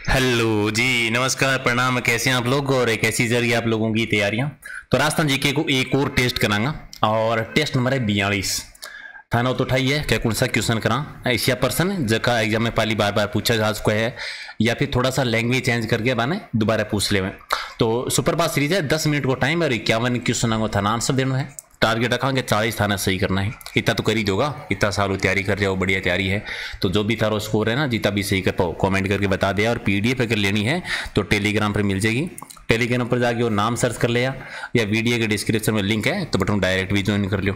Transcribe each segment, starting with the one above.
Hello जी, नमस्कार, प्रणाम। कैसे हैं आप लोग और कैसी जा रही है आप लोगों की तैयारियां? तो राजस्थान जीके को एक और टेस्ट करांगा और टेस्ट नंबर है 42। थाना तो उठाई है क्या कौन सा क्वेश्चन करा एशिया पर्सन जगह एग्जाम में पहली बार बार पूछा जा चुका है या फिर थोड़ा सा लैंग्वेज चेंज करके बाने दोबारा पूछ ले। तो सुपर पास सीरीज है, 10 मिनट को टाइम है और 51 क्वेश्चन को थाना आंसर देना है। टारगेट रखांगे 40 थाना सही करना है। इतना तो कर ही दोगा, इतना सालों तैयारी कर रहे हो, बढ़िया तैयारी है। तो जो भी थारो स्कोर है ना, जितना भी सही कर पाओ कमेंट करके बता दिया। और पीडीएफ अगर लेनी है तो टेलीग्राम पर मिल जाएगी। टेलीग्राम पर जाके वो नाम सर्च कर लिया या वीडियो के डिस्क्रिप्शन में लिंक है तो बटन डायरेक्ट भी ज्वाइन कर लो।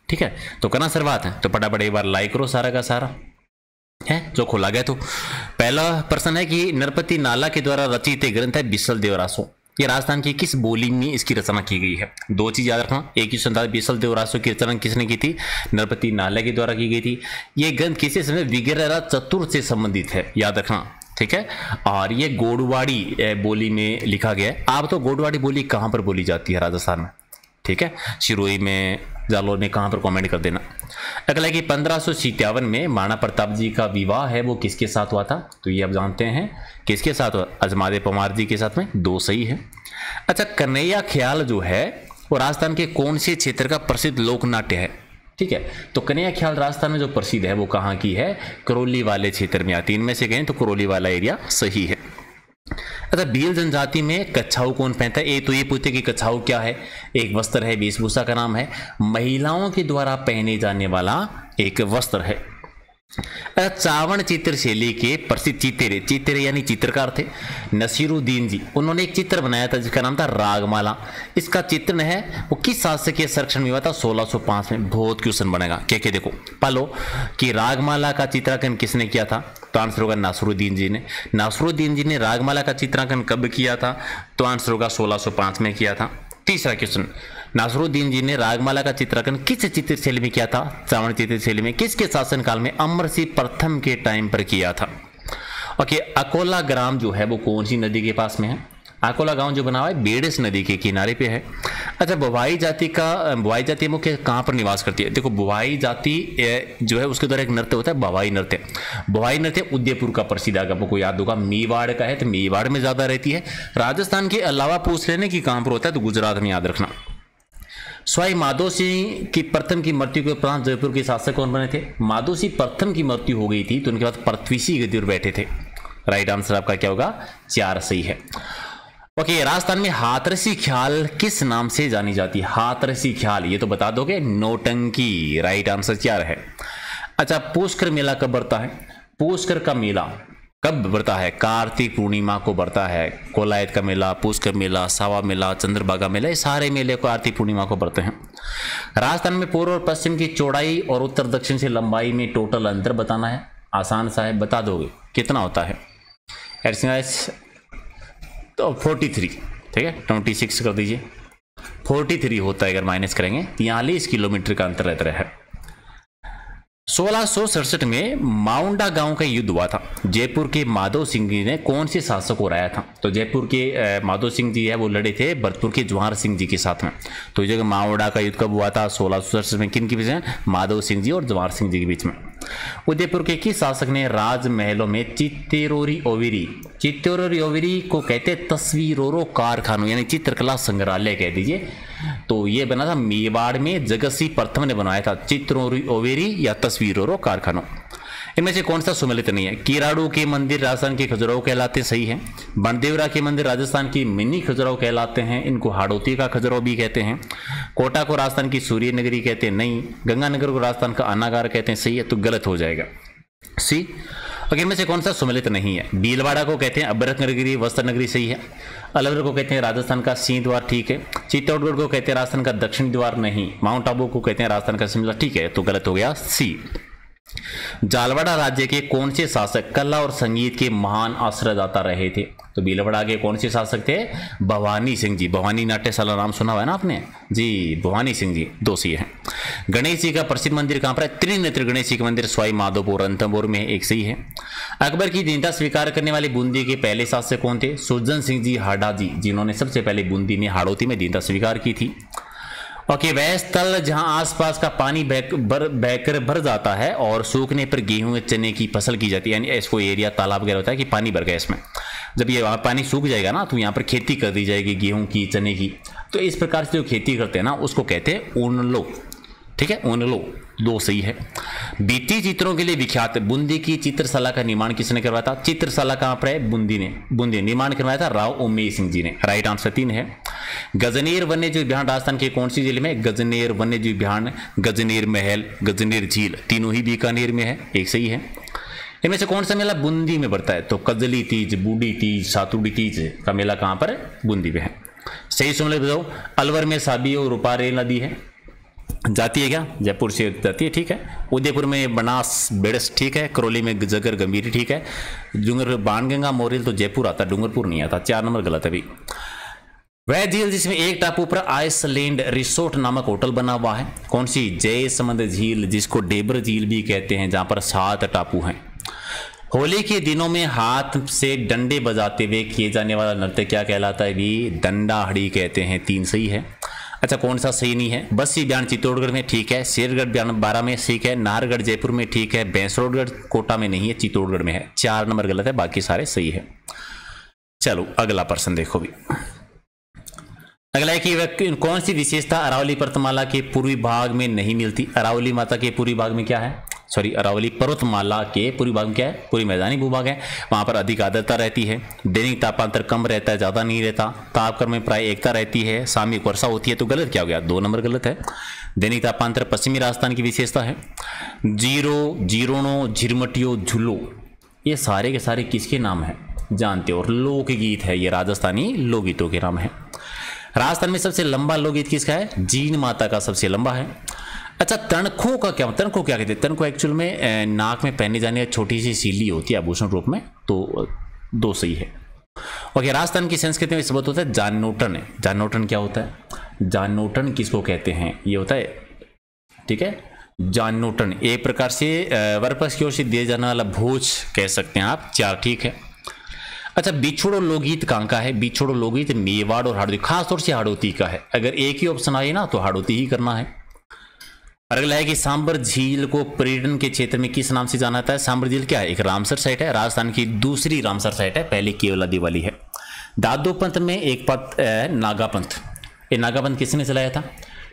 ठीक है, तो करना सर बात है तो फटाफट एक बार लाइक करो सारा का सारा है जो खोला गया। तो पहला प्रश्न है कि नरपति नाला के द्वारा रचित ग्रंथ है बिसल देवरासो। ये राजस्थान की किस बोली में इसकी रचना की गई है? दो चीज याद रखना, एक क्वेश्चन था बिसल देवरासो की रचना किसने की थी? नरपति नाला के द्वारा की गई थी। ये ग्रंथ किसी समय विग्रह चतुर से संबंधित है, याद रखना। ठीक है, और ये गोडवाड़ी बोली में लिखा गया है। आप तो गोडवाड़ी बोली कहाँ पर बोली जाती है राजस्थान में? ठीक है, सिरोही में, जालोर में, कहाँ पर कमेंट कर देना। अगला कि 1557 में महाराणा प्रताप जी का विवाह है वो किसके साथ हुआ था? तो ये आप जानते हैं किसके साथ हुआ? अजमादे पमार जी के साथ में। दो सही है। अच्छा, कन्हैया ख्याल जो है वो राजस्थान के कौन से क्षेत्र का प्रसिद्ध लोक नाट्य है? ठीक है, तो कन्हैया ख्याल राजस्थान में जो प्रसिद्ध है वो कहाँ की है? करौली वाले क्षेत्र में आती है। इनमें से कहें तो करौली वाला एरिया सही है। अच्छा, भील जनजाति में कच्छाऊ कौन पहनता है? तो ये पूछते कि कच्छाऊ क्या है? एक वस्त्र है, वेशभूषा का नाम है, महिलाओं के द्वारा पहने जाने वाला एक वस्त्र है। चावण चित्र शैली के प्रसिद्ध चित्रे यानी चित्रकार थे नसीरुद्दीन जी। उन्होंने एक चित्र बनाया था जिसका नाम था रागमाला। इसका चित्रण है वो किस शासकीय संरक्षण में हुआ था? 1605 में। बहुत क्वेश्चन बनेगा। क्या क्या देखो पालो कि रागमाला का चित्रांकन किसने किया था? तो आंसर होगा नासरुद्दीन जी ने। नासरुद्दीन जी ने रागमाला का चित्रांकन कब किया था? तो आंसर होगा 1605 में किया था। तीसरा क्वेश्चन, नासरुद्दीन जी ने रागमाला का चित्रांकन किस चित्र शैली में किया था? चावण चित्र शैली में। किसके शासनकाल में? अमर सिंह प्रथम के टाइम पर किया था। ओके, अकोला ग्राम जो है वो कौन सी नदी के पास में है? अकोला गांव जो बना हुआ है बेड़स नदी के किनारे पे है। अच्छा, बुवाई जाति मुख्य कहाँ पर निवास करती है? देखो, बुवाई जाति जो है उसके द्वारा एक नृत्य होता है बुवाई नृत्य। बुवाई नृत्य उदयपुर का प्रसिद्ध है, आपको याद होगा। मेवाड़ का है तो मेवाड़ में ज्यादा रहती है। राजस्थान के अलावा पूछ लेने की कहाँ पर होता है तो गुजरात में, याद रखना। स्वाई माधो सिंह की प्रथम की मृत्यु के उपरांत जयपुर के शासक कौन बने थे? माधो सिंह प्रथम की मृत्यु हो गई थी तो उनके बाद पृथ्वी गद्दी पर बैठे थे। राइट आंसर आपका क्या होगा? 4 सही है। ओके, राजस्थान में हाथरसी ख्याल किस नाम से जानी जाती है? हाथरसी ख्याल ये तो बता दोगे, नौटंकी। राइट आंसर 4 है। अच्छा, पुष्कर मेला कब बढ़ता है? पुष्कर का मेला कब बढ़ता है? कार्तिक पूर्णिमा को बढ़ता है। कोलायत का मेला, पुष्कर मेला, सावा मेला, चंद्रभागा मेला, ये सारे मेले को कार्तिक पूर्णिमा को बढ़ते हैं। राजस्थान में पूर्व और पश्चिम की चौड़ाई और उत्तर दक्षिण से लंबाई में टोटल अंतर बताना है। आसान सा है, बता दोगे कितना होता है? तो 43। ठीक है, 26 कर दीजिए। 43 होता है अगर माइनस करेंगे। 43 किलोमीटर का अंतर रहता है। 1667 में माउंडा गांव का युद्ध हुआ था। जयपुर के माधो सिंह जी ने कौन से शासक को हराया था? तो जयपुर के माधो सिंह जी है वो लड़े थे भरतपुर के जवाहर सिंह जी के साथ में। तो जगह माउंडा का युद्ध कब हुआ था? 1667 में। किन के बीच में? माधो सिंह जी और जवाहर सिंह जी के बीच में। उदयपुर के किस शासक ने राजमहलों में चित्तेरोरी ओवेरी को कहते तस्वीरों कारखानों यानी चित्रकला संग्रहालय कह दीजिए। तो ये बना था मेवाड़ में, जगत सिंह प्रथम ने बनाया था चित्रोरी ओवेरी या तस्वीरों कारखानों। इनमें से कौन सा सुमेलित नहीं है? किराड़ू के मंदिर राजस्थान के खजुराहो कहलाते हैं, सही है। बनदेवरा के मंदिर राजस्थान की मिनी खजुराहो कहलाते हैं, इनको हाड़ौती का खजुराहो भी कहते हैं। कोटा को राजस्थान की सूर्य नगरी कहते हैं, नहीं। गंगानगर को राजस्थान का अनागार कहते हैं, सही है। तो गलत हो जाएगा सी। और इनमें से कौन सा सुमेलित नहीं है? भीलवाड़ा को कहते हैं अभ्रक नगरी, वस्त्र नगरी, सही है। अलवर को कहते हैं राजस्थान का सिंह द्वार, ठीक है। चित्तौड़गढ़ को कहते हैं राजस्थान का दक्षिण द्वार, नहीं। माउंट आबू को कहते हैं राजस्थान का शिमला, ठीक है। तो गलत हो गया सी। जालवाड़ा राज्य के कौन से शासक कला और संगीत के महान आश्रयदाता रहे थे? तो भीलवाड़ा के कौन से शासक थे? भवानी सिंह जी। भवानी नाट्यशाला नाम सुना हुआ है ना आपने जी, भवानी सिंह जी। 2 सही है। गणेश जी का प्रसिद्ध मंदिर कहां पर है? त्रिनेत्र गणेश जी का मंदिर स्वाई माधोपुर रणथंभौर में, 1 सही है। अकबर की दीनता स्वीकार करने वाले बूंदी के पहले शासक कौन थे? सुरजन सिंह जी हाडा जी, जिन्होंने सबसे पहले बूंदी में हाड़ौती में दीनता स्वीकार की थी। ओके, वह स्थल जहां आसपास का पानी बहकर भर जाता है और सूखने पर गेहूं चने की फसल की जाती है, यानी इसको एरिया तालाब वगैरह होता है कि पानी भर गया इसमें। जब ये वहाँ पानी सूख जाएगा ना तो यहाँ पर खेती कर दी जाएगी गेहूं की, चने की। तो इस प्रकार से जो खेती करते हैं ना उसको कहते हैं ओनलो। ठीक है, ओनलो, दो सही है। भित्ति चित्रों के लिए विख्यात बूंदी की चित्रशाला का निर्माण किसने करवाया था? चित्रशाला कहाँ पर है? बूंदी निर्माण करवाया था राव उमेश सिंह जी ने। राइट आंसर 3 है। गजनेर वन्यजीव उद्यान राजस्थान के कौन सी जिले में? गजनेर वन्यजीव उद्यान, गजनेर महल, गजनेर झील, तीनों ही बीकानेर में है। एक सही है। इनमें से कौन सा मेला बूंदी में पड़ता है? तो कजली तीज, बूढ़ी तीज, सातुड़ी तीज का मेला कहां पर है? बूंदी में है। सही सुन ले बताओ। अलवर में साबी और रुपारेल नदी है, जाती है क्या? जयपुर से जाती है। ठीक है। उदयपुर में बनास बेड़स, ठीक है। करौली में जगर गंभीर, ठीक है। डूंगर बाणगंगा मोरेल तो जयपुर आता, डूंगरपुर नहीं आता। 4 नंबर गलत है भी। वह झील जिसमें एक टापू पर आइसलैंड रिसोर्ट नामक होटल बना हुआ है, कौन सी? जयसमंद झील, जिसको डेबर झील भी कहते हैं, जहां पर 7 टापू हैं। होली के दिनों में हाथ से डंडे बजाते हुए किए जाने वाला नृत्य क्या कहलाता है? भी दंडाहड़ी कहते हैं। 3 सही है। अच्छा, कौन सा सही नहीं है? बस्सी बयान चित्तौड़गढ़ में, ठीक है। शेरगढ़ बयान 12 में, ठीक है। नाहरगढ़ जयपुर में, ठीक है। भैंसरोडगढ़ कोटा में नहीं है, चित्तौड़गढ़ में है। 4 नंबर गलत है, बाकी सारे सही है। चलो अगला प्रश्न देखो भी। अगला है कि कौन सी विशेषता अरावली पर्वतमाला के पूर्वी भाग में नहीं मिलती? अरावली माता के पूर्वी भाग में क्या है? अरावली पर्वतमाला के पूर्वी भाग में क्या है? पूरी मैदानी भूभाग है। वहां पर अधिक आर्द्रता रहती है, दैनिक तापांतर कम रहता है, ज्यादा नहीं रहता, तापक्रम में प्राय एकता रहती है, सामयिक वर्षा होती है। तो गलत क्या हो गया? 2 नंबर गलत है। दैनिक तापांतर पश्चिमी राजस्थान की विशेषता है। जीरो, जीरोनो, झिरमटियो, झुलो, ये सारे के सारे किसके नाम है जानते हो? और लोकगीत है, ये राजस्थानी लोकगीतों के नाम है। राजस्थान में सबसे लंबा लोकगीत किसका है? जीन माता का सबसे लंबा है। अच्छा, तणखों का क्या? तणखों क्या कहते हैं? तणखों एक्चुअल में नाक में पहने जाने छोटी सी सीली होती है आभूषण रूप में। तो 2 सही है। ओके, राजस्थान की संस्कृति में शब्द होता है जानोटन है। जानोटन क्या होता है? जानोटन किसको कहते हैं? ये होता है, ठीक है, जानोटन एक प्रकार से वर पक्ष की ओर से दिए जाने वाला भोज कह सकते हैं आप। 4 ठीक है। अच्छा, बिछोड़ो लोकगीत कहाँ का है? बिछोड़ो लोकगीत मेवाड़ और हाड़ौती, खासतौर से हाड़ौती का है। अगर एक ही ऑप्शन आए ना तो हाड़ौती ही करना है। अगला है कि सांबर झील को पर्यटन के क्षेत्र में किस नाम से जाना जाता है? सांबर झील क्या है? एक रामसर साइट है, राजस्थान की दूसरी रामसर साइट है, पहले केवलादी वाली है। दादो पंथ में एक पथ नागापंथ। ये नागापंथ किसने चलाया था?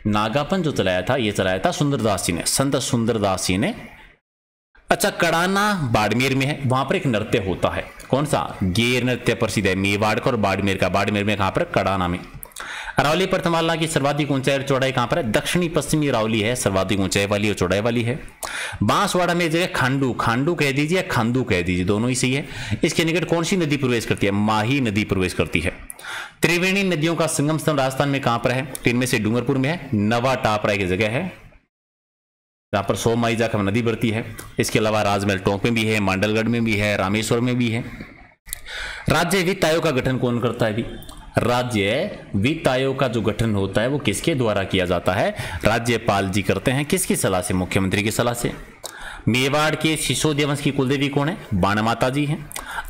नागापंथ जो चलाया था, ये चलाया था सुंदरदास जी ने, संत सुंदरदास जी ने। अच्छा, कड़ाना बाड़मेर में है, वहां पर एक नृत्य होता है, कौन सा? गेर नृत्य प्रसिद्ध है, मेवाड़ का और बाड़मेर का। बाड़मेर में कहां पर? कड़ाना में। अरावली पर्वतमाला की सर्वाधिक ऊंचाई और चौड़ाई कहां पर है? दक्षिणी पश्चिमी अरावली है, सर्वाधिक ऊंचाई वाली और चौड़ाई वाली है। बांसवाड़ा में जगह खांडू, खांडू कह दीजिए, खांडू कह दीजिए, दोनों ही सही है। इसके निकट कौन सी नदी प्रवेश करती है? माही नदी प्रवेश करती है। त्रिवेणी नदियों का संगम स्थल राजस्थान में कहां पर है? इनमें से डूंगरपुर में है, नवा टापराय की जगह है, जहां पर सोमाई जाखम नदी बढ़ती है। इसके अलावा राजमहल टोंक में भी है, मांडलगढ़ में भी है, रामेश्वर में भी है। राज्य वित्त आयोग का गठन कौन करता है? भी राज्य वित्त आयोग का जो गठन होता है वो किसके द्वारा किया जाता है? राज्यपाल जी करते हैं। किसकी सलाह से? मुख्यमंत्री की सलाह से। मेवाड़ के सिसोदिया वंश की कुलदेवी कौन है? बाणमाता जी हैं।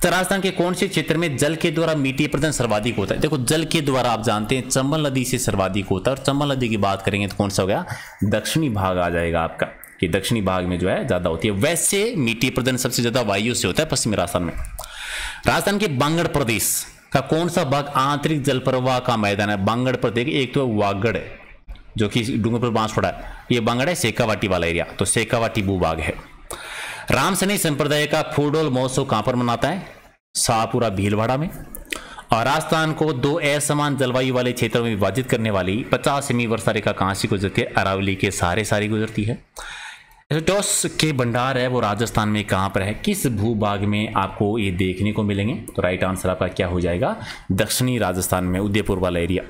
तो राजस्थान के कौन से क्षेत्र में जल के द्वारा मिट्टी प्रदूषण सर्वाधिक होता है? देखो, जल के द्वारा आप जानते हैं चंबल नदी से सर्वाधिक होता है, और चंबल नदी की बात करेंगे तो कौन सा हो गया? दक्षिणी भाग आ जाएगा आपका, कि दक्षिणी भाग में जो है ज्यादा होती है। वैसे मिट्टी प्रदूषण सबसे ज्यादा वायु से होता है पश्चिमी राजस्थान में। राजस्थान के बांगड़ प्रदेश का कौन सा भाग आंतरिक जल प्रवाह का मैदान है? बांगड़ प्रदेश, एक तो वागड़ है जो कि डूंगरपुर बांसवाड़ा है, ये बांगड़ है, सेकावाटी वाला एरिया, तो सेकावाटी भूभाग है। रामसनी संप्रदाय का फूडोल महोत्सव कहां पर मनाता है? शाहपुरा भीलवाड़ा में। और राजस्थान को 2 असमान जलवायु वाले क्षेत्रों में विभाजित करने वाली 50 सेमी वर्षा रेखा कहां से गुजरती है? अरावली के सहारे सारी गुजरती है। एस्बेस्टोस के भंडार है वो राजस्थान में कहां पर है? किस भूभाग में आपको ये देखने को मिलेंगे? तो राइट आंसर आपका क्या हो जाएगा? दक्षिणी राजस्थान में, उदयपुर वाला एरिया।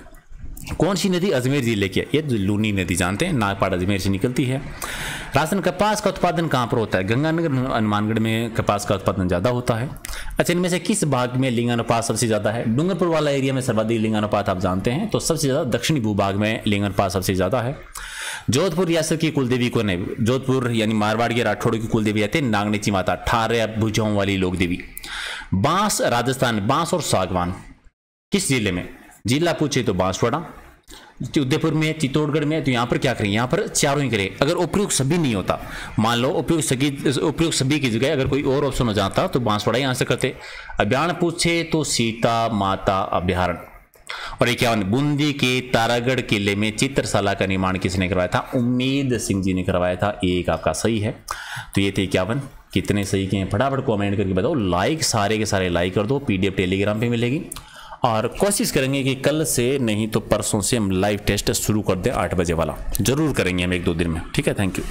कौन सी नदी अजमेर जिले की है? ये लूनी नदी जानते हैं, नागपाड़ अजमेर से निकलती है। राजस्थान कपास का उत्पादन कहां पर होता है? गंगानगर हनुमानगढ़ में कपास का उत्पादन ज्यादा होता है। अच्छा, इनमें से किस भाग में लिंगानुपात सबसे ज्यादा है? डूंगरपुर वाला एरिया में सर्वाधिक लिंगानुपात आप जानते हैं, तो सबसे ज्यादा दक्षिणी भूभाग में लिंगानुपात सबसे ज्यादा है। जोधपुर रियासत की कुलदेवी कौन है? जोधपुर यानी मारवाड़ के राठौड़ की कुलदेवी आती है नागनेची माता, 18 भुजाओं वाली लोक देवी। बांस राजस्थान, बांस और सागवान किस जिले में? जिला पूछे तो बांसवाड़ा, उदयपुर में, चित्तौड़गढ़ में, तो यहाँ पर क्या करें, यहाँ पर चारों ही करें। अगर उपयुक्त सभी नहीं होता, मान लो उपयुक्त सभी की जगह अगर कोई और ऑप्शन हो जाता तो बांसवाड़ा ही आंसर करते। अभियान पूछे तो सीता माता अभ्यारण्य। और 51, बूंदी के तारागढ़ किले में चित्रशाला का निर्माण किसने करवाया था? उम्मीद सिंह जी ने करवाया था। एक आपका सही है। तो ये थे 51। कितने सही के हैं फटाफट कमेंट करके बताओ। लाइक सारे के सारे लाइक कर दो, PDF टेलीग्राम पे मिलेगी। और कोशिश करेंगे कि कल से नहीं तो परसों से हम लाइव टेस्ट शुरू कर दें 8 बजे वाला। जरूर करेंगे हम 1-2 दिन में। ठीक है, थैंक यू।